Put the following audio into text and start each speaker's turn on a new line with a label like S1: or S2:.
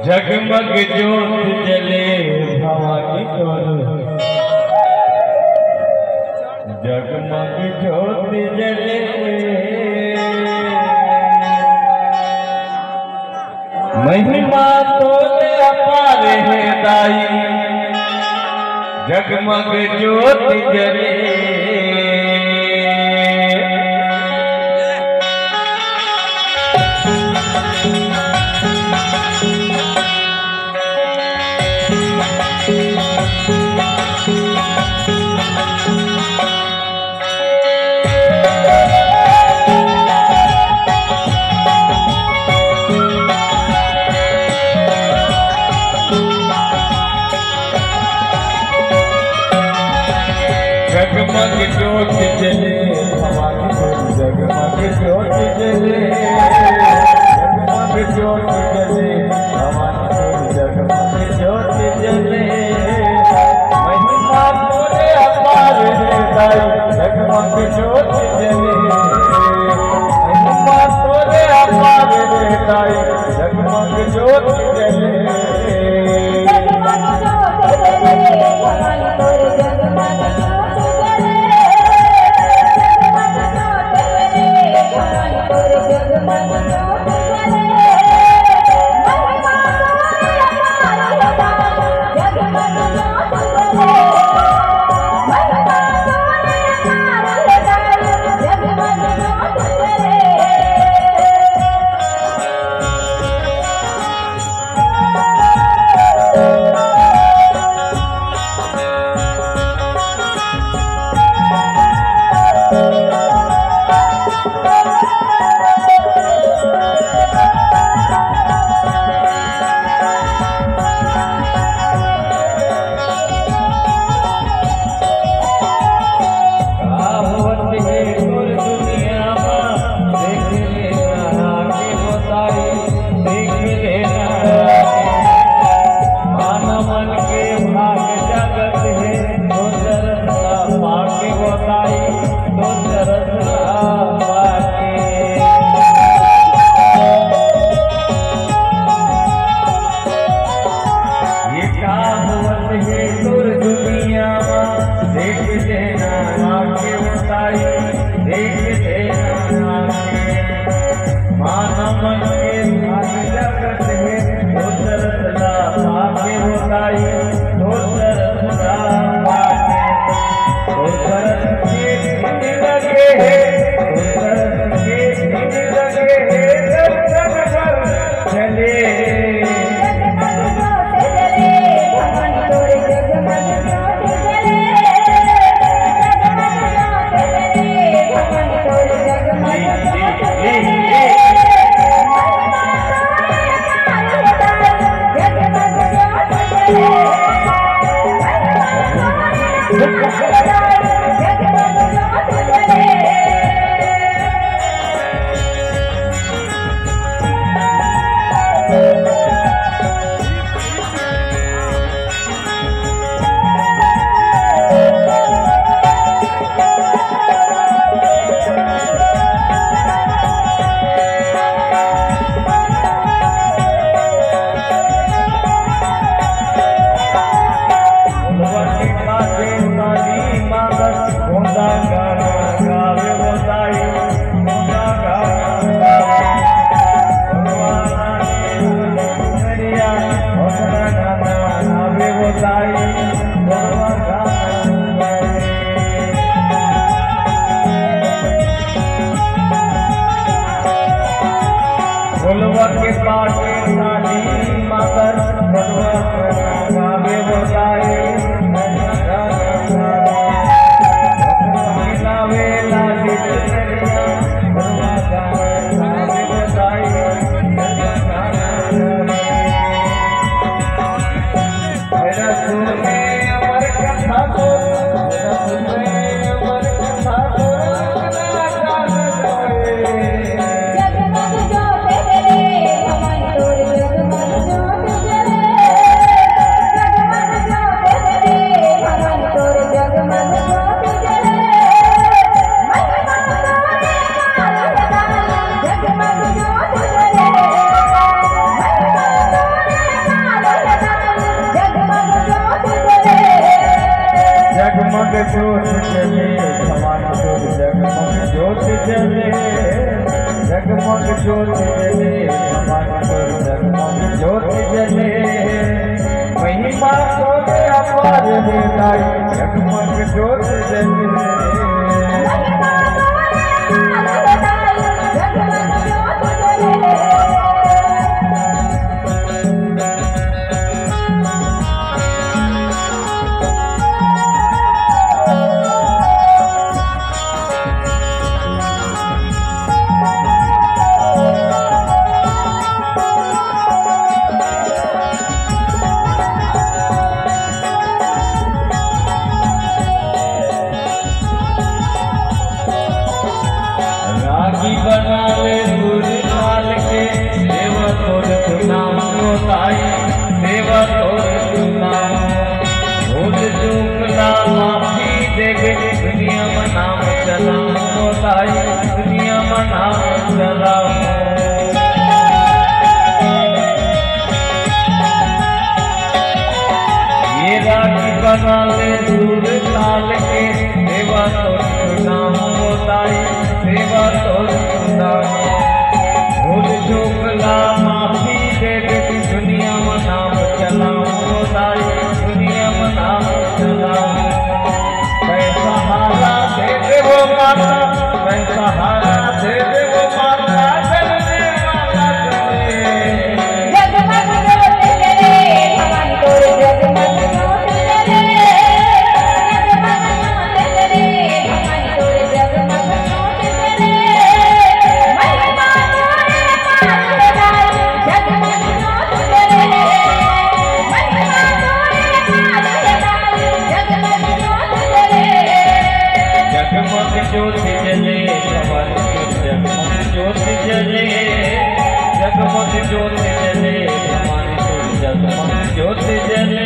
S1: जगमग ज्योत जले भवानी तोर, जगमग ज्योत जले महिमा तोरे अपार है दाई, जगमग ज्योत जले जगमग ज्योत जले भवानी तोर, जगमग ज्योत जले, जगमग ज्योत जले भवानी तोर, जगमग ज्योत जले महिमा तोरे अपार है दाई, जगमग ज्योत जले महिमा तोरे अपार है दाई, जगमग ज्योत जले के पाटे साली मगर गावे बताए गावे लाली चरिया गावे बताए मेरा सुने अमर कथा को जगमग ज्योत जले भवानी तोर जगमग ज्योत जले जगमग ज्योत जले भवानी तोर जगमग ज्योत जले महिमा तोरे अपार है ताई जगमग ज्योत जले बना ले पूरी लाल के देवा तोर नाम ताई देवा तोर नाम भूल चूक ला माफी देवे दुनिया में नाम चलाओ ताई दुनिया में नाम चलाओ ये राखी बना ले पूरी लाल के देवा तोर नाम ताई देवा तोर भूल चूक ला माफी दे दुनिया में नाम चलाओ ताई दुनिया में नाम चलाओ पैसा हारा दे दे वो माता पैसा हारा दे दे वो माता चलने वाला चले जगमग ज्योत जले भवानी तोर जगमग ज्योत जले जगमग ज्योत जले भवानी तोर जगमग ज्योत जले ज्योत जले भवानी जगमग ज्योत जले जगमग ज्योत जले भवानी जगमग ज्योत जले